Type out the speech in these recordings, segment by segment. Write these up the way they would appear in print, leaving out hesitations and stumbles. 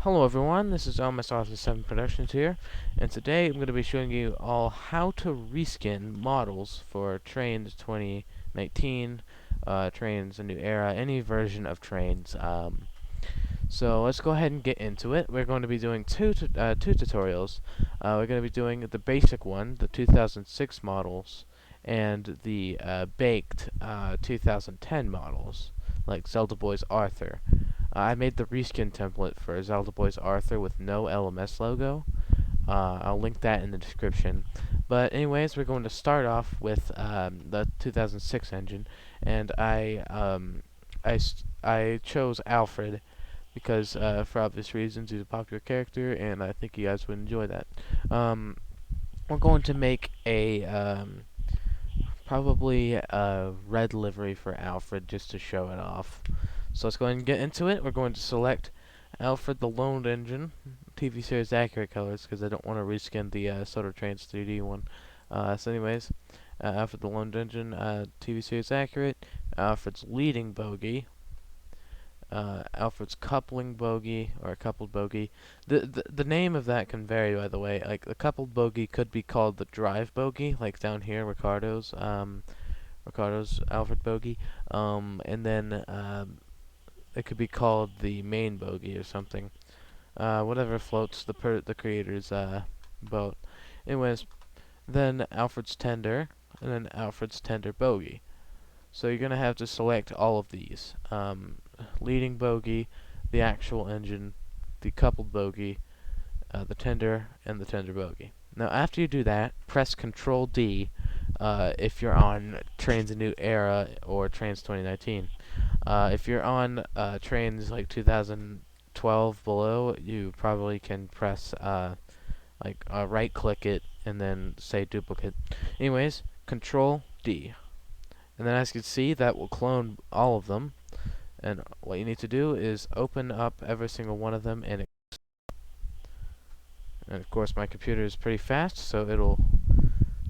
Hello everyone, this is Office 7 Productions here, and today I'm going to be showing you all how to reskin models for Trainz 2019, Trainz A New Era, any version of Trainz. So let's go ahead and get into it. We're going to be doing two tutorials. We're going to be doing the basic one, the 2006 models, and the baked 2010 models, like Zelda Boy's Arthur. I made the reskin template for Zelda Boy's Arthur with no LMS logo. I'll link that in the description. But anyways, we're going to start off with the 2006 engine, and I chose Alfred because for obvious reasons he's a popular character, and I think you guys would enjoy that. We're going to make a probably a red livery for Alfred just to show it off. So let's go ahead and get into it. We're going to select Alfred the Lone Engine, TV series accurate colors, because I don't want to reskin the Soda Trainz 3D one. So anyways, Alfred the Lone Engine, TV series accurate, Alfred's leading bogey, Alfred's coupling bogey, or coupled bogey. The name of that can vary, by the way. Like, the coupled bogey could be called the drive bogey, like down here, Ricardo's Alfred bogey. And then it could be called the main bogey or something. Whatever floats the creator's boat. Anyways, then Alfred's tender, and then Alfred's tender bogey. So you're gonna have to select all of these: leading bogey, the actual engine, the coupled bogey, the tender, and the tender bogey. Now, after you do that, press Control D if you're on Trainz A New Era or Trainz 2019. If you're on Trainz like 2012 below, you probably can press right click it and then say duplicate. Anyways, Control D. And then as you can see, that will clone all of them. And what you need to do is open up every single one of them, and of course my computer is pretty fast, so it'll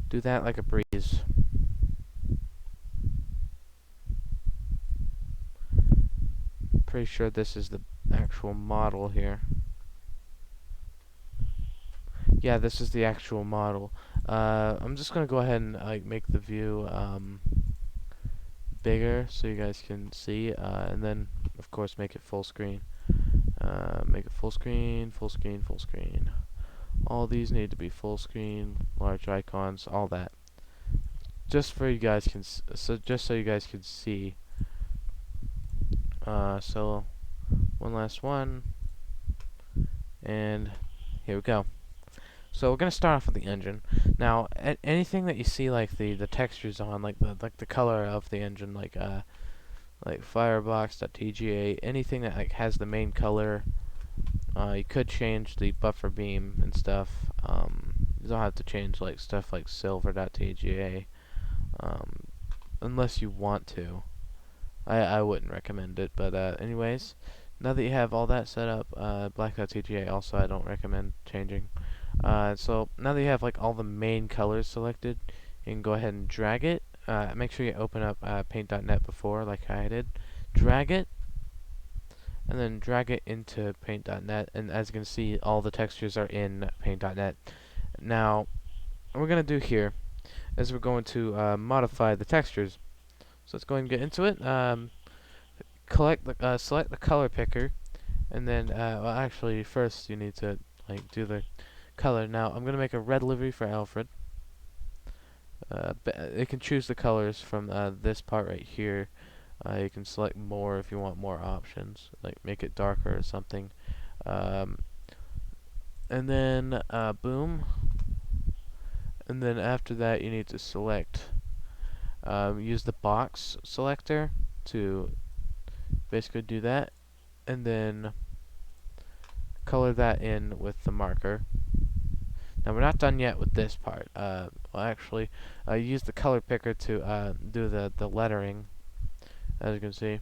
do that like a breeze. Pretty sure this is the actual model here. Yeah, this is the actual model. I'm just gonna go ahead and make the view bigger so you guys can see, and then of course make it full screen. Make it full screen, full screen, full screen. All these need to be full screen, large icons, all that. Just for you guys can just so you guys can see. So one last one, and here we go. So we're gonna start off with the engine. Now, anything that you see like the textures on, like the color of the engine, like firebox.tga, anything that like has the main color, you could change the buffer beam and stuff. You don't have to change like stuff like silver.tga, unless you want to. I wouldn't recommend it, but anyways, now that you have all that set up, black.tga also I don't recommend changing. So now that you have like all the main colors selected, you can go ahead and drag it. Make sure you open up paint.net before, like I did. Drag it, and then drag it into paint.net, and as you can see, all the textures are in paint.net. Now, what we're going to do here is we're going to modify the textures. So let's go ahead and get into it. Select the color picker, and then, well, actually, first you need to like do the color. Now, I'm going to make a red livery for Alfred. You can choose the colors from this part right here. You can select more if you want more options, like make it darker or something. And then boom. And then after that, you need to select, use the box selector to basically do that, and then color that in with the marker. Now we're not done yet with this part. Well, actually, use the color picker to do the lettering, as you can see,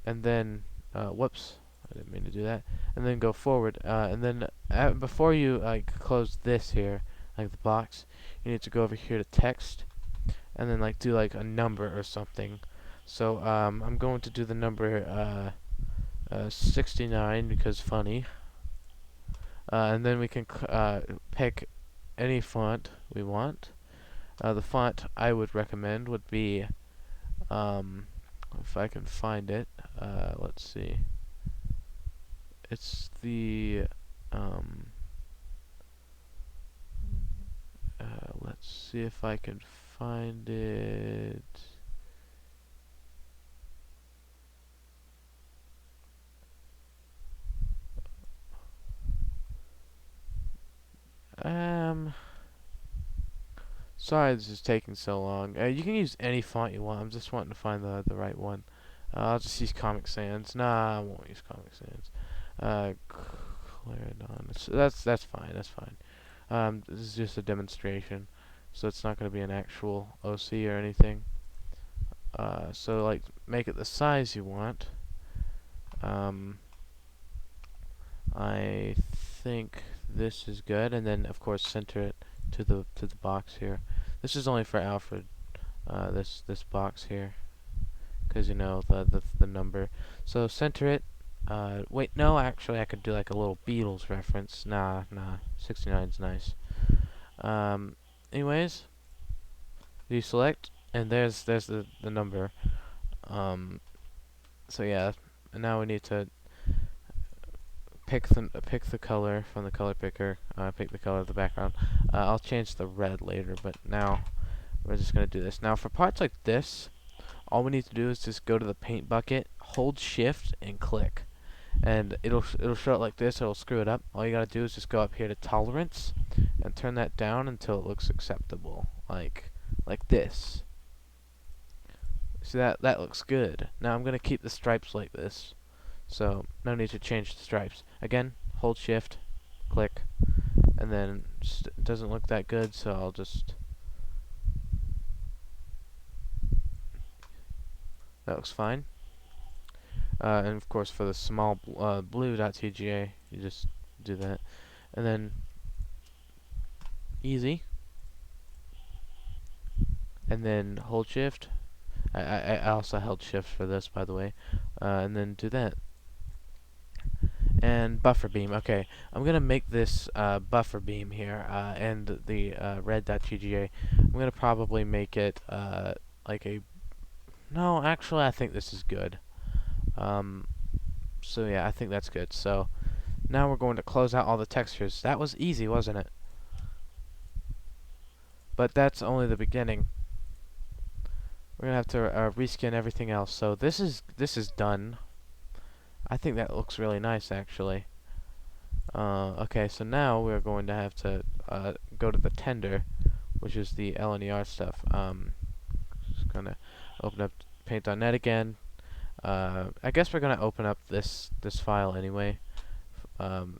and then whoops, I didn't mean to do that. And then go forward, and then before you close this here, like the box, you need to go over here to text, and then do like a number or something. So I'm going to do the number 69 because funny. And then we can pick any font we want. The font I would recommend would be, if I can find it, let's see. It's the, let's see if I can find it. Sorry this is taking so long. You can use any font you want. I'm just wanting to find the right one. I'll just use Comic Sans. Nah, I won't use Comic Sans. Clarendon. That's fine. That's fine. This is just a demonstration, so it's not going to be an actual OC or anything. So like, make it the size you want. I think this is good, and then of course center it to the box here. This is only for Alfred. This box here, because you know the number. So center it. Wait, no, actually I could do like a little Beatles reference. Nah, 69's nice. Anyways, you select, and there's the number. So yeah, and now we need to pick the color from the color picker. Pick the color of the background. I'll change the red later, but now we're just gonna do this. Now for parts like this, all we need to do is just go to the paint bucket, hold shift, and click. And it'll show it like this. It'll screw it up. All you gotta do is just go up here to tolerance and turn that down until it looks acceptable, like this. See, that looks good. Now I'm gonna keep the stripes like this, so no need to change the stripes. Again, hold shift, click, and then it doesn't look that good, so I'll just, that looks fine. And of course for the small blue.tga, you just do that, and then easy, and then hold shift. I also held shift for this, by the way, and then do that. And buffer beam. Okay, I'm gonna make this buffer beam here, and the red.tga. I'm gonna probably make it like a. No, actually, I think this is good. So yeah, I think that's good. So now we're going to close out all the textures. That was easy, wasn't it? But that's only the beginning. We're gonna have to reskin everything else. So this is done. I think that looks really nice, actually. Okay, so now we're going to have to go to the tender, which is the LNER stuff. Just gonna open up paint.net again. I guess we're gonna open up this file anyway,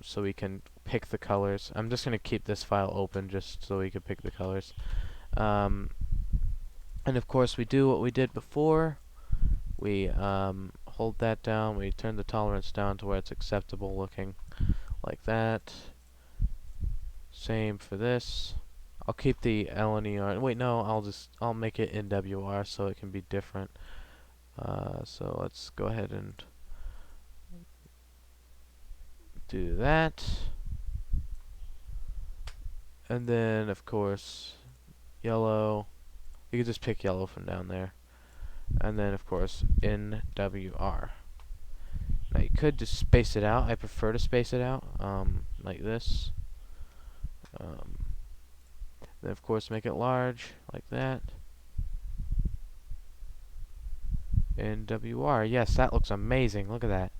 so we can pick the colors. I'm just gonna keep this file open just so we can pick the colors. And of course we do what we did before. We hold that down. We turn the tolerance down to where it's acceptable looking, like that. Same for this. I'll keep the LNER. Wait, no, I'll make it NWR so it can be different. So let's go ahead and do that. And then of course yellow. You can just pick yellow from down there. And then of course NWR. Now you could just space it out. I prefer to space it out, like this. Then of course make it large, like that. NWR. Yes, that looks amazing. Look at that.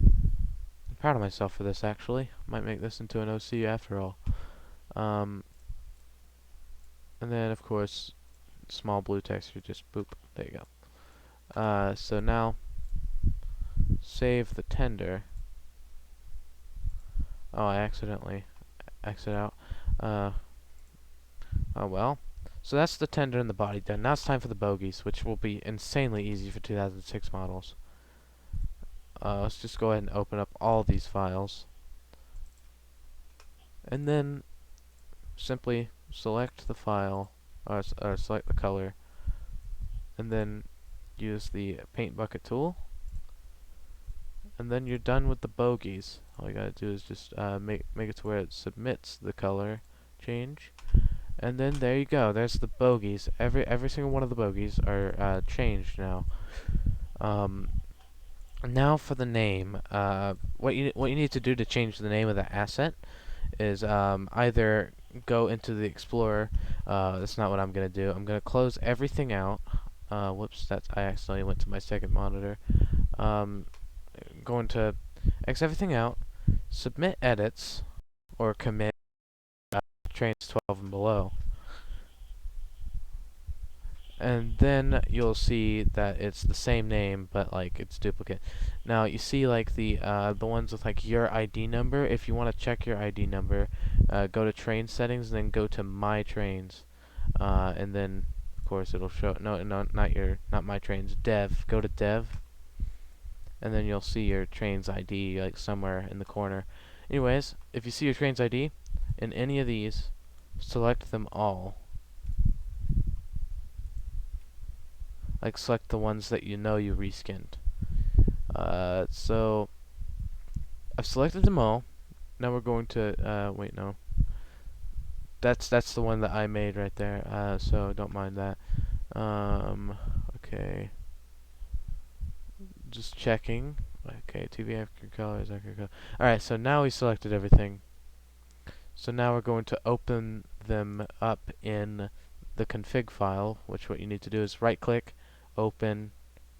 I'm proud of myself for this, actually. Might make this into an OC after all. And then of course small blue texture, just boop. There you go. So now save the tender. Oh, I accidentally exit out. Oh well. So that's the tender and the body done. Now it's time for the bogies, which will be insanely easy for 2006 models. Let's just go ahead and open up all these files. And then simply select the file, or select the color, and then use the paint bucket tool. And then you're done with the bogies. All you gotta do is just make it to where it submits the color change, and then there you go. There's the bogies. Every single one of the bogies are changed now. Um, Now for the name. What you need to do to change the name of the asset is either go into the Explorer. That's not what I'm gonna do. I'm gonna close everything out. Whoops, I accidentally went to my second monitor. Um, Going to X everything out, submit edits, or commit Trainz 12 and below. And then you'll see that it's the same name, but like it's duplicate. Now you see like the ones with like your ID number. If you want to check your ID number, go to Trainz settings, and then go to My Trainz, and then of course it'll show. No, not My Trainz. Dev. Go to Dev, and then you'll see your Trainz ID like somewhere in the corner. Anyways, if you see your Trainz ID in any of these, select them all. Like select the ones that you know you reskinned. So I've selected them all. Now we're going to wait, no. That's the one that I made right there. So don't mind that. Okay. Just checking. Okay, TV accurate colors, accurate color. Alright, so now we selected everything. So now we're going to open them up in the config file, which what you need to do is right click, open,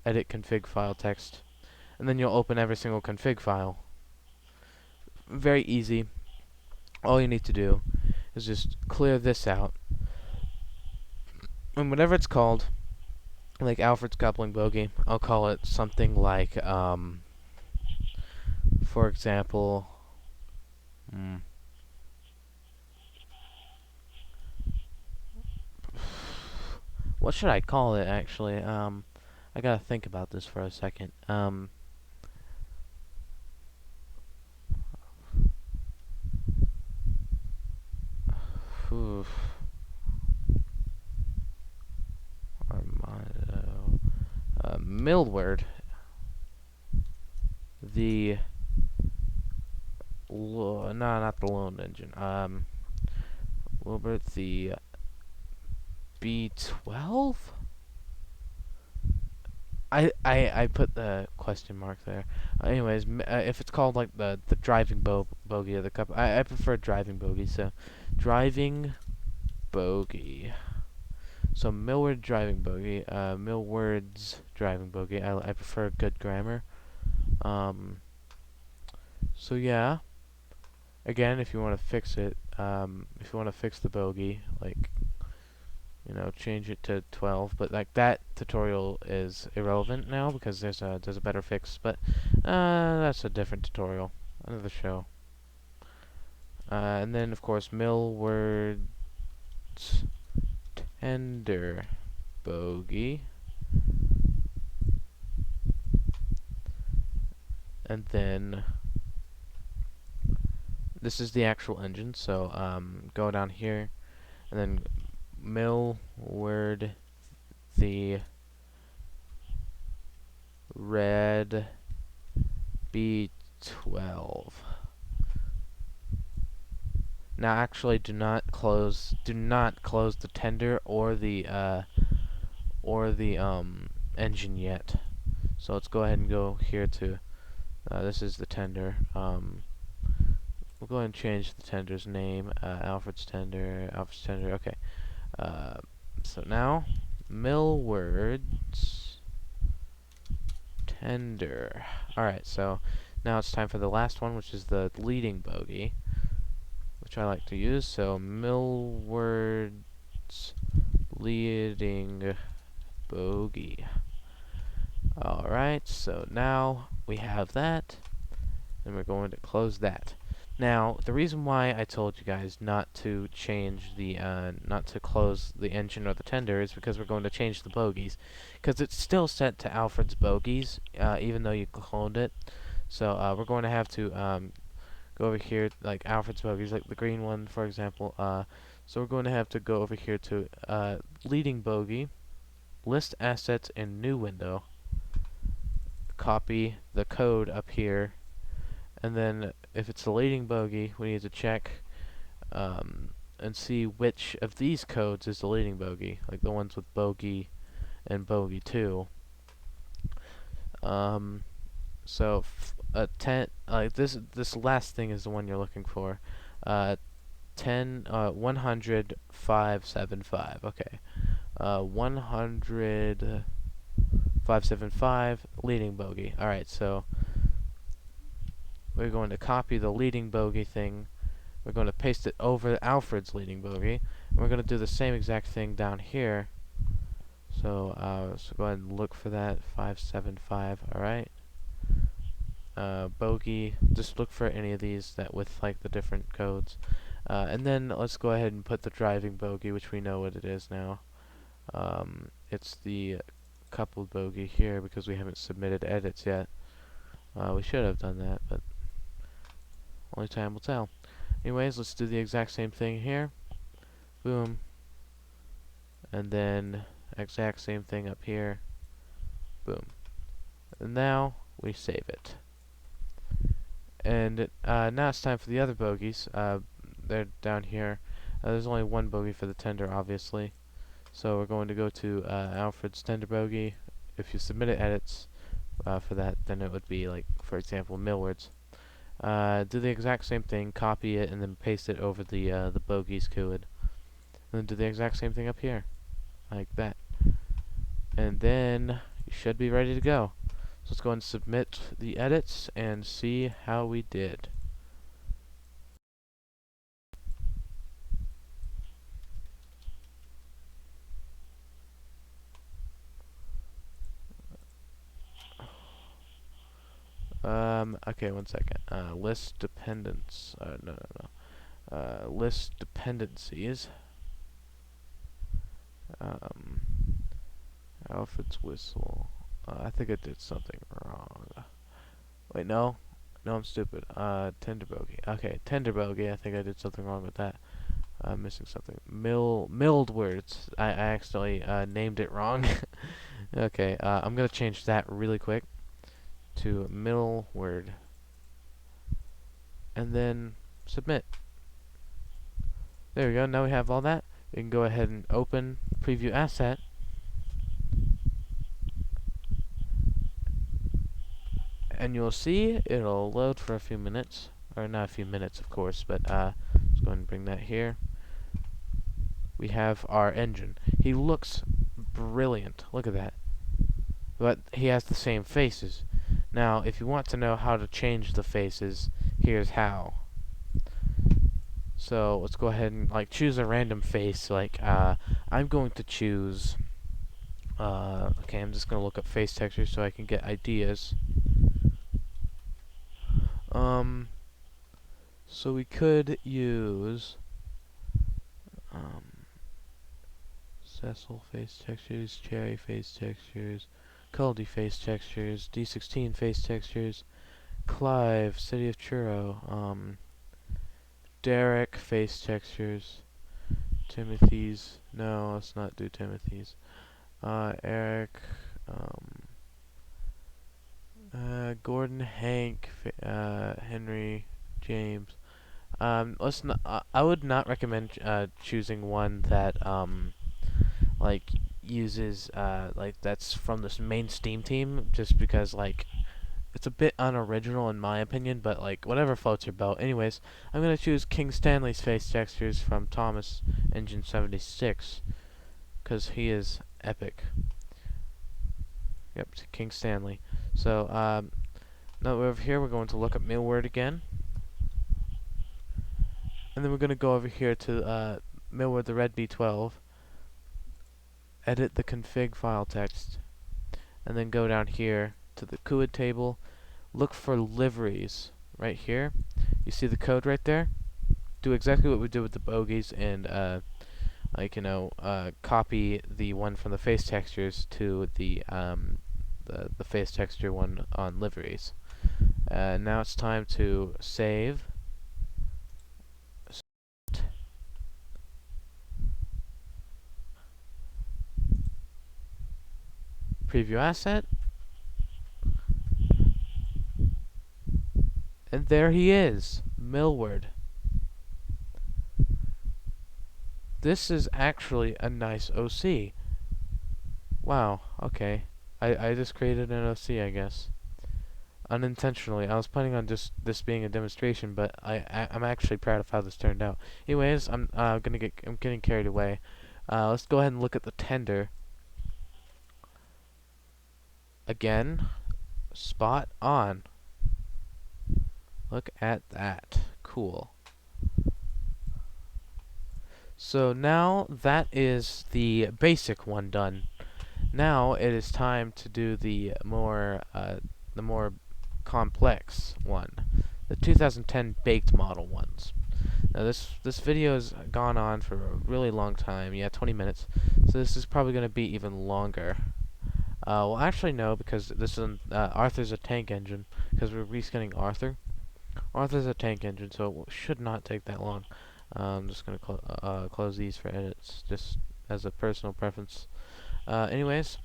edit config file text, and then you'll open every single config file. Very easy. All you need to do is just clear this out, and whatever it's called, like Alfred's coupling bogey, I'll call it something like, for example, what should I call it actually? I gotta think about this for a second. Oof. Armado. Millward. The no, not the lone engine. Wilbert, the B12. I put the question mark there. Anyways, if it's called like the driving bogey of the cup, I prefer driving bogey. So driving bogey. So Millward driving bogey. Millward's driving bogey. I prefer good grammar. So yeah. Again, if you want to fix it, if you want to fix the bogey, like, you know, change it to 12. But like that tutorial is irrelevant now because there's a better fix. But that's a different tutorial, another show. And then of course Millward's tender bogey, and then this is the actual engine. So go down here, and then Millward the red B12. Now actually do not close the tender or the engine yet. So let's go ahead and go here to this is the tender. We'll go ahead and change the tender's name. Alfred's tender. Okay. So now Millward's tender. Alright, so now it's time for the last one, which is the leading bogey, which I like to use. So Millward's leading bogey. Alright, so now we have that, and we're going to close that. Now, the reason why I told you guys not to change the, not to close the engine or the tender is because we're going to change the bogies. Because it's still set to Alfred's bogies, even though you cloned it. So, we're going to have to, go over here, like Alfred's bogies, like the green one, for example. So we're going to have to go over here to, leading bogey, list assets in new window, copy the code up here, and then if it's the leading bogey, we need to check and see which of these codes is the leading bogey, like the ones with bogey and bogey 2. So 10, this last thing is the one you're looking for. 100 575. Okay. 100 575 leading bogey. All right. So we're going to copy the leading bogey thing. We're going to paste it over Alfred's leading bogey, and we're going to do the same exact thing down here. So go ahead and look for that 575. All right. Bogey. Just look for any of these that with like the different codes, and then let's go ahead and put the driving bogey, which we know what it is now. It's the coupled bogey here because we haven't submitted edits yet. We should have done that, but only time will tell. Anyways, let's do the exact same thing here. Boom. And then exact same thing up here. Boom. And now we save it. And now it's time for the other bogeys. They're down here. There's only one bogey for the tender, obviously. So we're going to go to Alfred's tender bogey. If you submitted edits for that, then it would be like, for example, Millward's. Do the exact same thing, copy it, and then paste it over the bogey's code. And then do the exact same thing up here, like that. And then you should be ready to go. So let's go and submit the edits and see how we did. Okay, one second. List dependents. No. List dependencies. Alfred's whistle. I think I did something wrong. Wait, no. No, I'm stupid. Tender bogey. Okay, tender bogey. I think I did something wrong with that. I'm missing something. Milled words. I accidentally named it wrong. Okay, I'm gonna change that really quick to middle word. And then submit. There we go. Now we have all that. We can go ahead and open preview asset. And you'll see it'll load for a few minutes. Or not a few minutes, of course, but let's go ahead and bring that here. We have our engine. He looks brilliant. Look at that. But he has the same faces. Now, if you want to know how to change the faces, here's how. So let's go ahead and like choose a random face. Like I'm going to choose. Okay, I'm just gonna look up face textures so I can get ideas. So we could use Cecil face textures, Cherry face textures, Caldy face textures, D16 face textures, Clive, City of Churro, Derek face textures, Timothy's, no, let's not do Timothy's, Eric, Gordon, Hank, Henry, James. Let's not. I would not recommend choosing one that like uses like that's from this main Steam team, just because like it's a bit unoriginal in my opinion. But like whatever floats your boat. Anyways, I'm gonna choose King Stanley's face textures from Thomas Engine 76, cause he is epic. Yep, King Stanley. So now we're over here. We're going to look up Millward again. And then we're going to go over here to Millward the Red B12, edit the config file text, and then go down here to the CUID table, look for liveries right here. You see the code right there? Do exactly what we did with the bogeys and like copy the one from the face textures to the face texture one on liveries. Now it's time to save. Preview asset, And there he is, Millward. This is actually a nice OC. Wow, okay. I just created an OC, I guess. Unintentionally. I was planning on just this being a demonstration, but I'm actually proud of how this turned out. Anyways, I'm getting carried away. Let's go ahead and look at the tender. Again, spot on. Look at that. Cool. So now that is the basic one done. Now it is time to do the more complex one, the 2010 baked model ones. Now this video has gone on for a really long time, yeah, 20 minutes. So this is probably going to be even longer. Well, actually no, because this is Arthur's a tank engine, because we're reskinning Arthur. Arthur's a tank engine, so it should not take that long. I'm just going to close these for edits, just as a personal preference. Anyways,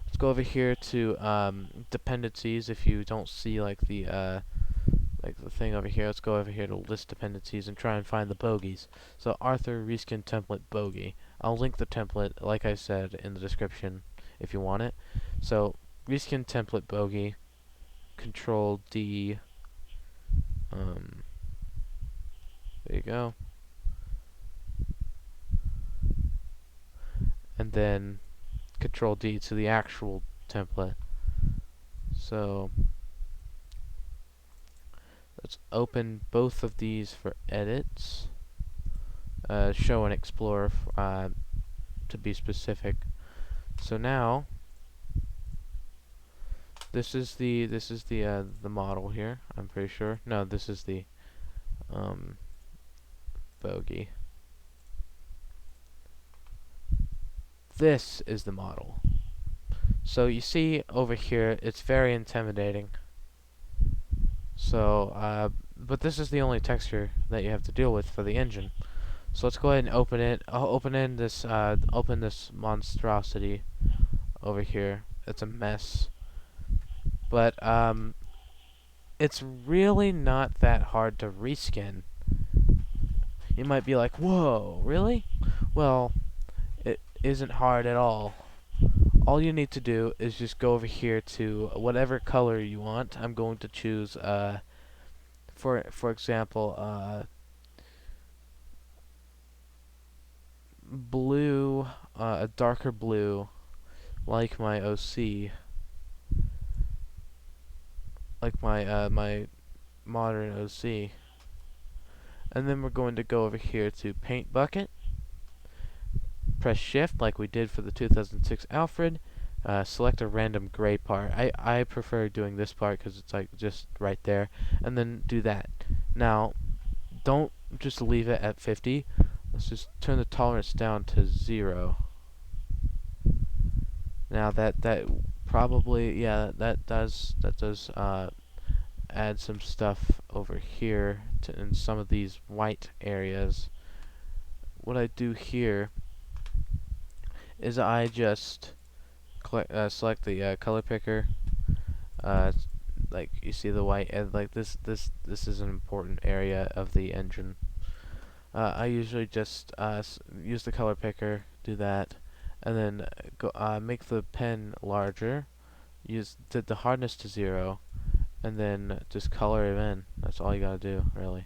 let's go over here to dependencies. If you don't see like the thing over here, let's go over here to list dependencies and try and find the bogeys. So Arthur reskin template bogey. I'll link the template, like I said, in the description if you want it. So reskin template bogey, Control D. There you go. And then Control D to the actual template. So let's open both of these for edits. Show and explore to be specific. So now this is the model here. I'm pretty sure. No, this is the bogey. This is the model. So you see over here, it's very intimidating. So, but this is the only texture that you have to deal with for the engine. So let's go ahead and open it. I'll open this monstrosity over here. It's a mess, but it's really not that hard to reskin. You might be like, "Whoa, really?" Well, it isn't hard at all. All you need to do is just go over here to whatever color you want. I'm going to choose, for example, blue, a darker blue, like my OC, like my modern OC. And then we're going to go over here to Paint Bucket. Press Shift like we did for the 2006 Alfred. Select a random gray part. I prefer doing this part because it's like just right there. And then do that. Now, don't just leave it at 50. Let's just turn the tolerance down to 0. Now that probably, yeah, that does add some stuff over here in some of these white areas. What I do here is I just select the color picker. Like you see the white, and like this is an important area of the engine. I usually just use the color picker, do that, and then go make the pen larger. Use the hardness to 0, and then just color it in. That's all you gotta do, really.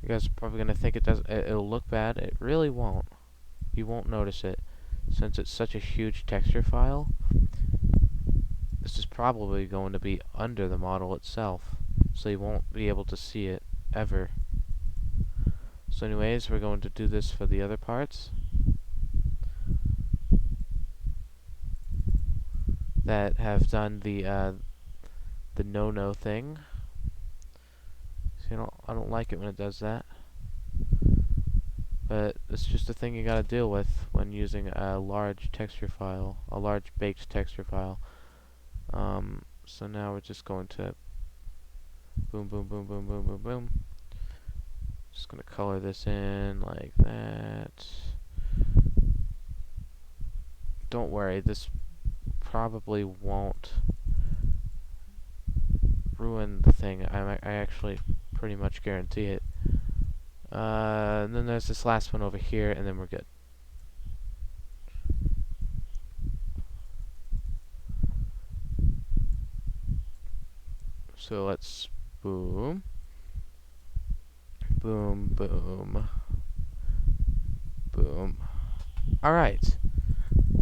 You guys are probably gonna think it'll look bad. It really won't. You won't notice it, since it's such a huge texture file. This is probably going to be under the model itself, so you won't be able to see it ever. So anyways, we're going to do this for the other parts that have done the no thing. So I don't like it when it does that, but it's just a thing you gotta deal with when using a large texture file, a large baked texture file. So now we're just going to boom, boom, boom, boom, boom, boom, boom. Just gonna color this in like that. Don't worry, this probably won't ruin the thing. I actually pretty much guarantee it. And then there's this last one over here, and then we're good. So let's boom, boom, boom, boom. Alright.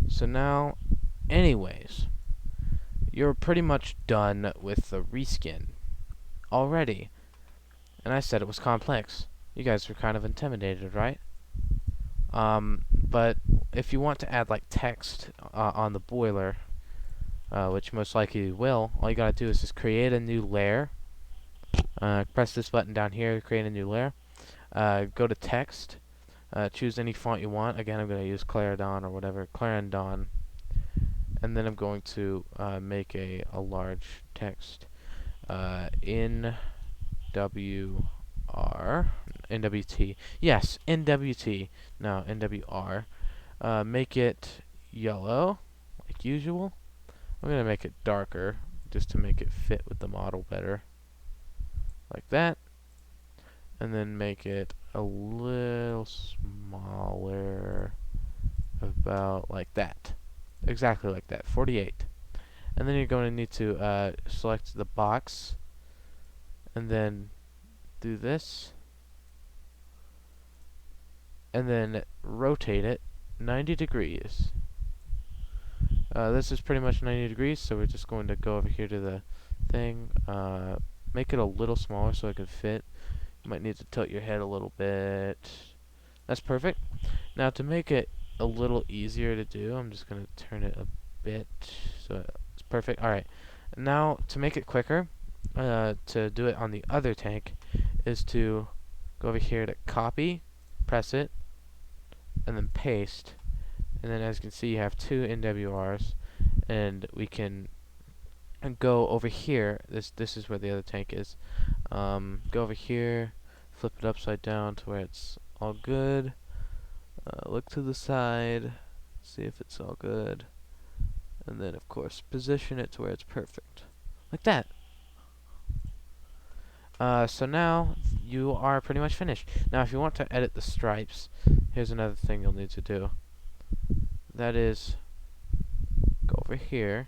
So now, anyways, you're pretty much done with the reskin already. And I said it was complex. You guys were kind of intimidated, right? But if you want to add like text on the boiler, which most likely you will, all you gotta do is just create a new layer. Press this button down here to create a new layer. Go to text. Choose any font you want. Again, I'm going to use Clarendon or whatever, Clarendon. And then I'm going to make a large text. NWR. NWT. Yes, NWT. No, NWR. Make it yellow, like usual. I'm going to make it darker, just to make it fit with the model better. Like that. And then make it a little smaller, about like that. Exactly like that, 48. And then you're going to need to select the box, and then do this, and then rotate it 90 degrees. This is pretty much 90 degrees, so we're just going to go over here to the thing, make it a little smaller so it can fit. You might need to tilt your head a little bit. That's perfect. Now to make it a little easier to do, I'm just going to turn it a bit so it's perfect. Alright, now to make it quicker, to do it on the other tank, is to go over here to copy, press it, and then paste. And then as you can see, you have two NWRs, and we can go over here. This is where the other tank is. Go over here, flip it upside down to where it's all good. Look to the side, see if it's all good, and then of course position it to where it's perfect, like that. So now you are pretty much finished. Now if you want to edit the stripes, here's another thing you'll need to do. That is, go over here.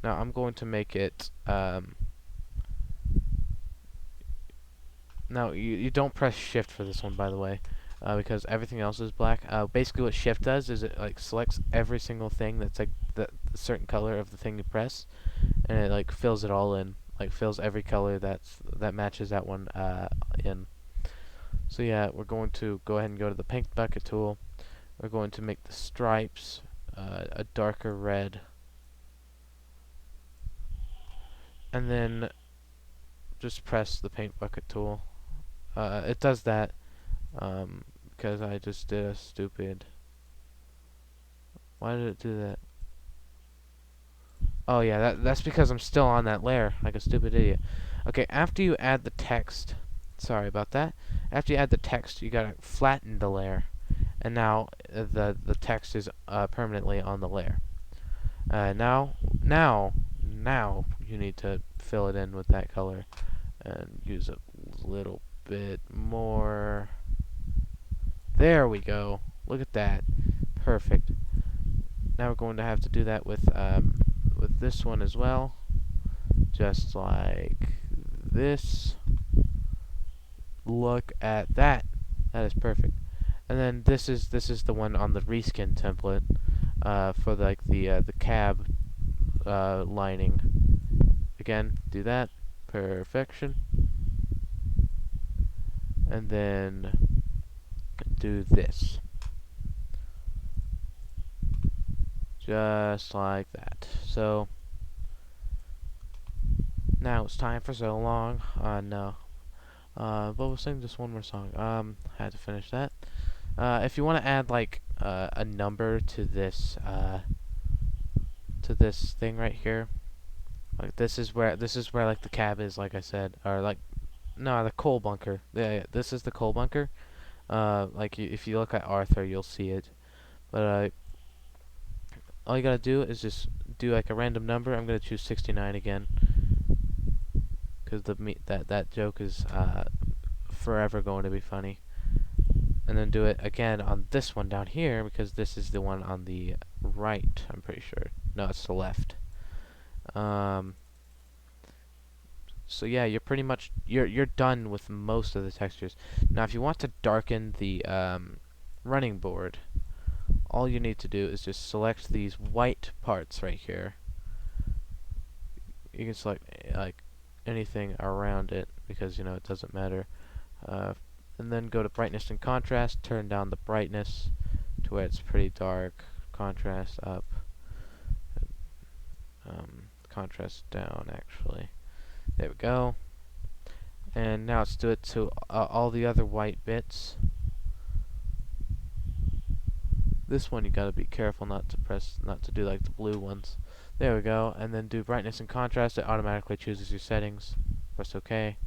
Now I'm going to make it, now you don't press shift for this one, by the way, because everything else is black. Basically what shift does is it like selects every single thing that's like the certain color of the thing you press, and it like fills it all in, like fills every color that matches that one in. So yeah, we're going to go ahead and go to the paint bucket tool. We're going to make the stripes a darker red, and then just press the paint bucket tool. It does that because I just did a stupid. Why did it do that? Oh yeah, that's because I'm still on that layer, like a stupid idiot. Okay, after you add the text, sorry about that. After you add the text, you gotta flatten the layer, and now the text is permanently on the layer. Now you need to fill it in with that color and use a little bit more. There we go. Look at that. Perfect. Now we're going to have to do that with this one as well, just like this. Look at that. That is perfect. And then this is the one on the reskin template for like the cab lining. Again, do that. Perfection. And then do this. Just like that. So now it's time for so long. No. But we'll sing just one more song. Had to finish that. If you want to add like a number to this thing right here, Like this is where like the cab is, like I said, or like no, the coal bunker. Yeah, this is the coal bunker. Like if you look at Arthur, you'll see it. But all you gotta do is just do like a random number. I'm gonna choose 69 again, because that joke is forever going to be funny. And then do it again on this one down here, because this is the one on the right, I'm pretty sure. No, it's the left. So yeah, you're pretty much you're done with most of the textures. Now, if you want to darken the running board, all you need to do is just select these white parts right here. You can select like anything around it, because you know it doesn't matter. And then go to brightness and contrast. Turn down the brightness to where it's pretty dark. Contrast up. Contrast down, actually. There we go. And now let's do it to all the other white bits. This one you gotta be careful not to do like the blue ones. There we go. And then do brightness and contrast. It automatically chooses your settings. Press OK.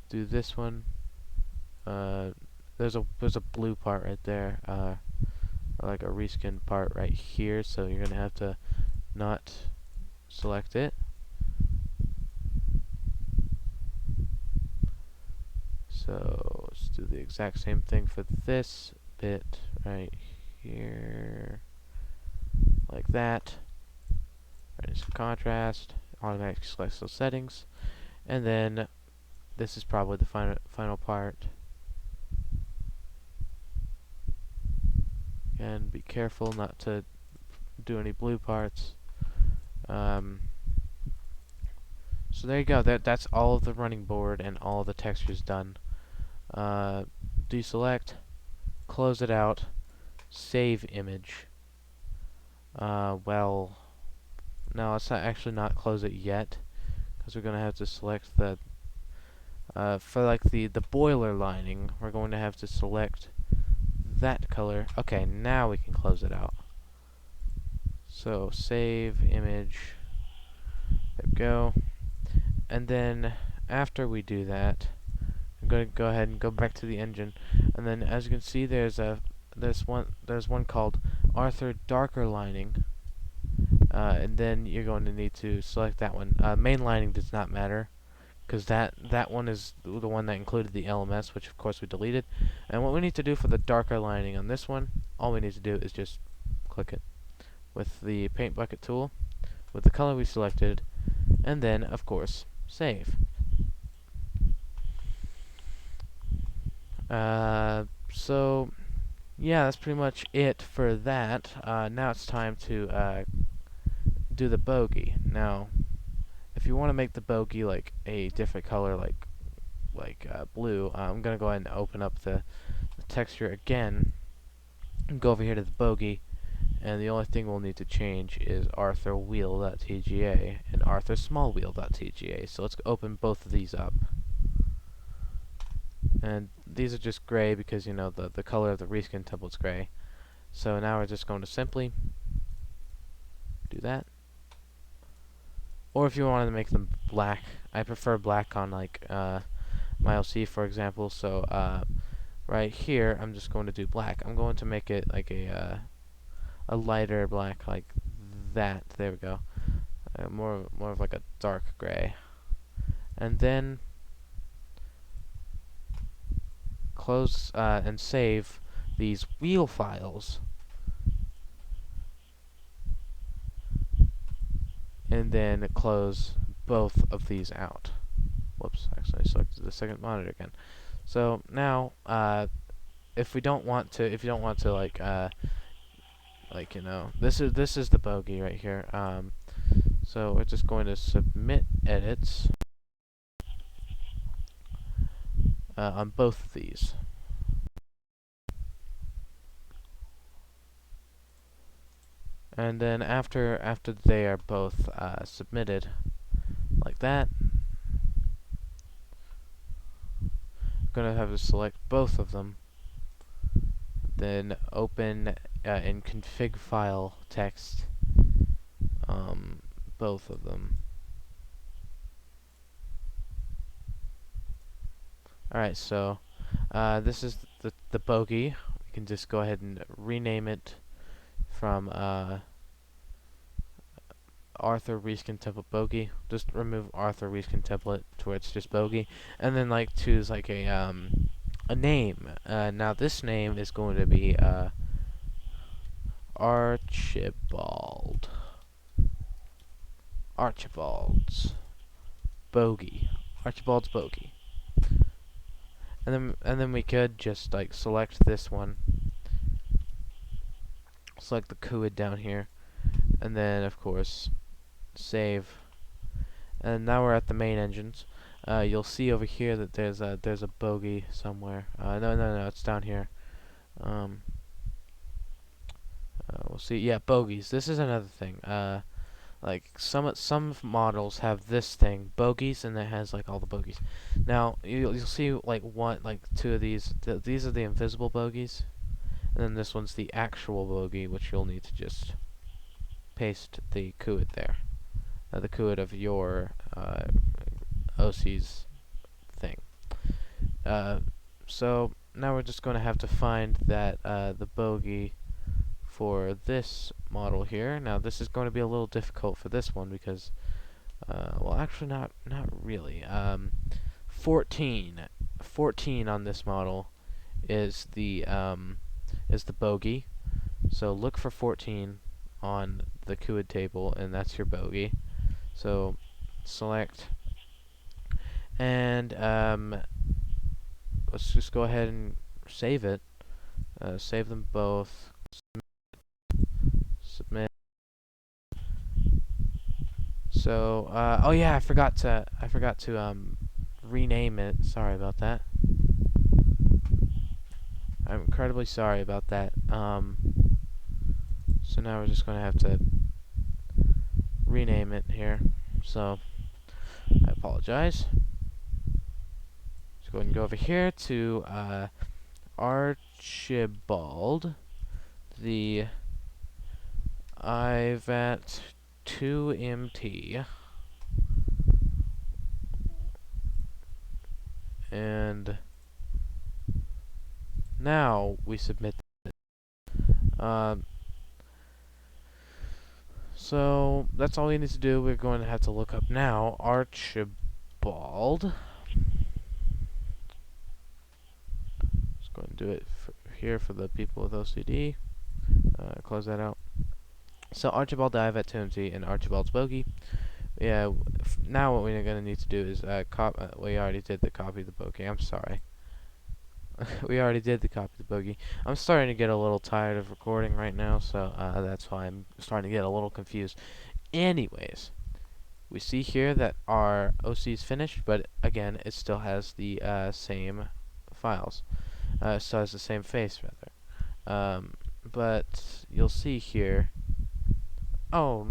Do this one. There's a blue part right there. Or like a reskinned part right here. So you're gonna have to not select it. So let's do the exact same thing for this bit right here, like that. Brightness and contrast, automatically selects those settings, and then this is probably the final part. And be careful not to do any blue parts. So there you go. That's all of the running board and all of the textures done. Deselect, close it out, save image. Well, no, let's not close it yet, because we're gonna have to select the for like the boiler lining. We're going to have to select that color. Okay, now we can close it out. So save image. There we go. And then after we do that, I'm going to go ahead and go back to the engine, and then as you can see, there's one called Arthur Darker Lining, and then you're going to need to select that one. Main lining does not matter, because that one is the one that included the LMS, which of course we deleted. And what we need to do for the darker lining on this one, all we need to do is just click it with the paint bucket tool with the color we selected, and then of course save. So yeah, that's pretty much it for that. Now it's time to do the bogey. Now, if you want to make the bogey like a different color, like blue, I'm gonna go ahead and open up the texture again and go over here to the bogey, and the only thing we'll need to change is arthurwheel.tga and arthursmallwheel.tga. So let's open both of these up. And these are just gray because, you know, the color of the reskin temple's gray. So now we're just going to simply do that. Or if you wanted to make them black, I prefer black on like my LC, for example. So right here, I'm just going to do black. I'm going to make it like a lighter black, like that. There we go. More of like a dark gray. And then close and save these wheel files, and then close both of these out. Whoops, actually I selected the second monitor again. So now if you don't want to like you know, this is the bogey right here. So we're just going to submit edits on both of these. And then after they are both submitted, like that, I'm gonna have to select both of them. Then open in config file text, both of them. Alright, so this is the bogey. We can just go ahead and rename it from Arthur Reskin template bogey. Just remove Arthur Reskin template to where it's just bogey, and then like choose like a name. Now this name is going to be Archibald. Archibald's bogey. Archibald's bogey. And then we could just like select this one. Select the CUID down here, and then of course save. And now we're at the main engines. You'll see over here that there's a bogey somewhere. No, it's down here. Um, we'll see. Yeah, bogeys. This is another thing. Like some models have this thing, bogeys, and it has like all the bogeys. Now you'll see like two of these. These are the invisible bogeys, and then this one's the actual bogey, which you'll need to just paste the CUID there. The CUID of your OC's thing. So now we're just going to have to find that the bogey for this model here. Now this is going to be a little difficult for this one because, well, actually not really. 14 on this model is the bogey. So look for 14 on the CUID table, and that's your bogey. So select, and let's just go ahead and save it. Save them both. Submit. So, oh yeah, I forgot to rename it. Sorry about that. I'm incredibly sorry about that. So now we're just gonna have to rename it here. So, I apologize. Let's go ahead and go over here to Archibald, the IVAT 2MT, and now we submit it. So that's all we need to do. We're going to have to look up now Archibald. Just go and do it here for the people with OCD. Close that out. So Archibald dive at 2MT and Archibald's bogey. Yeah. Now what we're going to need to do is we already did the copy the bogey. I'm sorry. We already did the copy the bogey. I'm starting to get a little tired of recording right now, so that's why I'm starting to get a little confused. Anyways, we see here that our OC is finished, but again, it still has the same files. It still has the same face, rather. But you'll see here. Oh,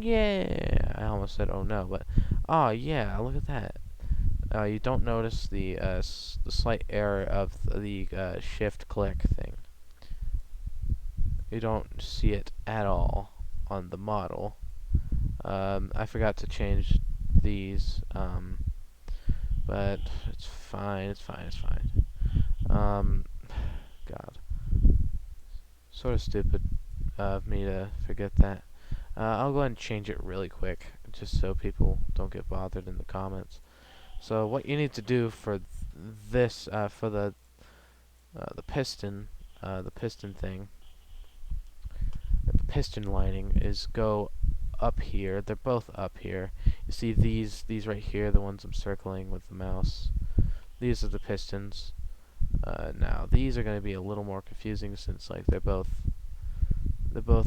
yeah. I almost said oh no, but oh yeah, look at that. You don't notice the slight error of the shift click thing. You don't see it at all on the model. I forgot to change these, but it's fine. It's fine. God, sort of stupid of me to forget that. I'll go ahead and change it really quick, just so people don't get bothered in the comments. So what you need to do for this, for the piston thing, the piston lining, is go up here. They're both up here. You see these right here, the ones I'm circling with the mouse. These are the pistons. Now these are going to be a little more confusing since like they're both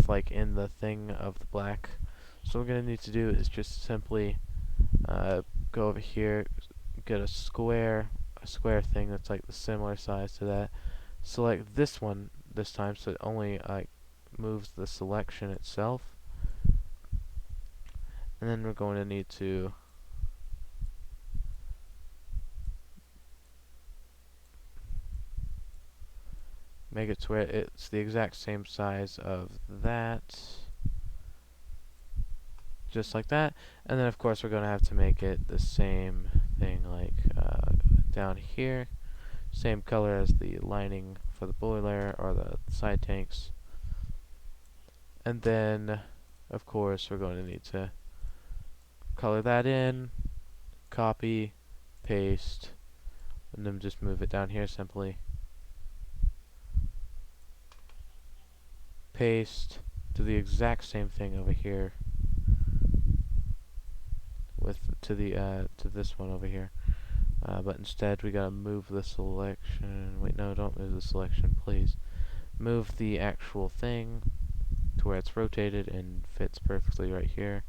like in the thing of the black. So what we're going to need to do is just simply go over here, get a square thing that's like the similar size to that. Select this one this time, so it only moves the selection itself. And then we're going to need to make it to where it's the exact same size of that. just like that. And then of course we're going to have to make it the same thing like down here. Same color as the lining for the boiler or the side tanks. And then of course we're going to need to color that in, copy, paste, and then just move it down here simply. Paste, do the exact same thing over here with to this one over here. But instead we gotta move the selection. Wait, no, don't move the selection, please. Move the actual thing to where it's rotated and fits perfectly right here.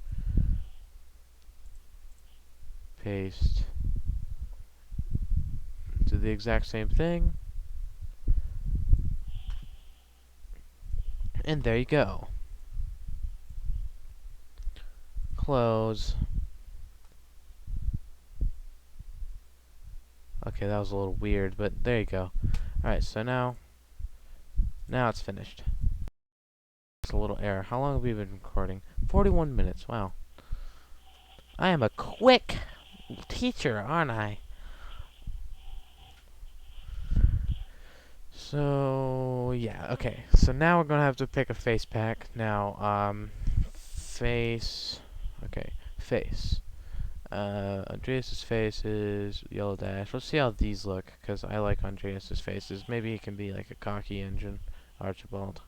Paste. Do the exact same thing. And there you go. Close. Okay, that was a little weird, but there you go. Alright, so now it's finished. It's a little error. How long have we been recording? 41 minutes, wow. I am a quick teacher, aren't I? So, yeah, okay. So now we're gonna have to pick a face pack. Now, face, okay, face. Andreas's face is yellow dash. Let's see how these look, because I like Andreas's faces. Maybe he can be like a cocky engine, Archibald.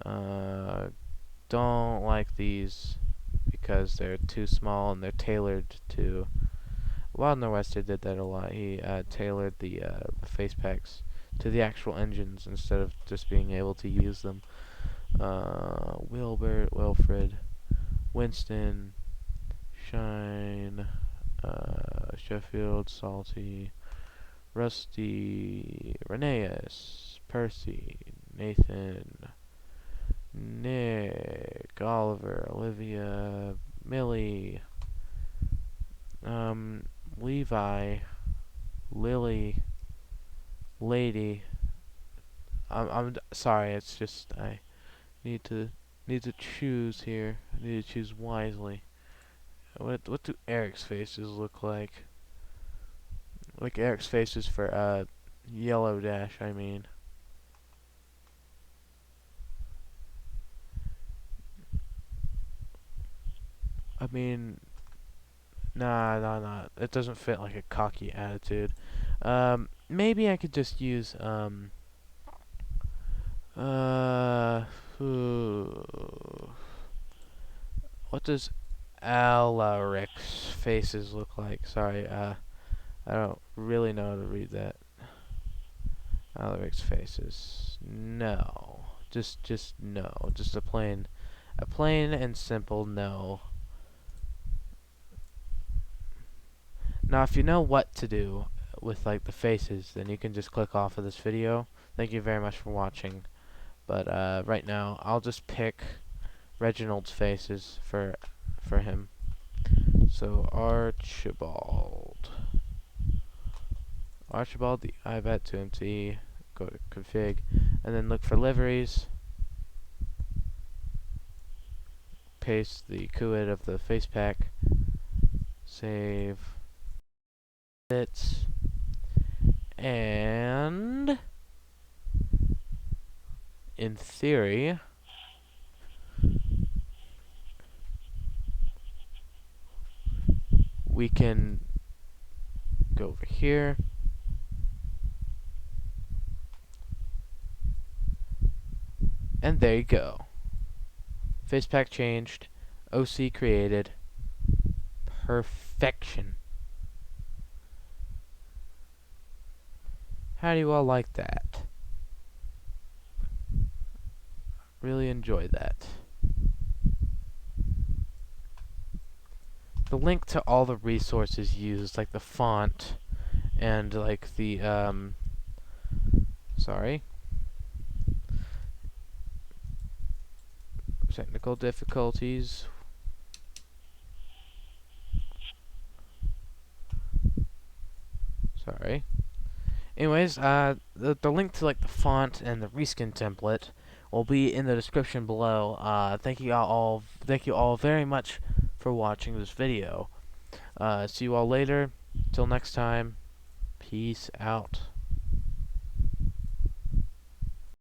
Don't like these because they're too small and they're tailored to. Wild Nor'Wester did that a lot. He tailored the face packs to the actual engines instead of just being able to use them. Wilbert, Wilfred, Winston, Shine, Sheffield, Salty, Rusty, Rheneas, Percy, Nathan, Nick, Oliver, Olivia, Millie, Levi, Lily, Lady. I'm sorry. It's just I need to choose here. I need to choose wisely. What do Eric's faces look like? Like Eric's faces for yellow dash. I mean. Nah. It doesn't fit like a cocky attitude. Maybe I could just use what does Alaric's faces look like? Sorry, I don't really know how to read that. Alaric's faces. No. Just no. Just a plain and simple no. Now, if you know what to do with like the faces, then you can just click off of this video. Thank you very much for watching. But right now, I'll just pick Reginald's faces for him. So Archibald, the IVAT to MT, go to config, and then look for liveries. Paste the QID of the face pack. Save it, and in theory, we can go over here, and there you go. Face pack changed, OC created, perfection. How do you all like that? Really enjoy that. The link to all the resources used, like the font and like the technical difficulties. Sorry. Anyways, the link to like the font and the reskin template will be in the description below. Thank you all thank you all very much for watching this video. See you all later. Till next time. Peace out.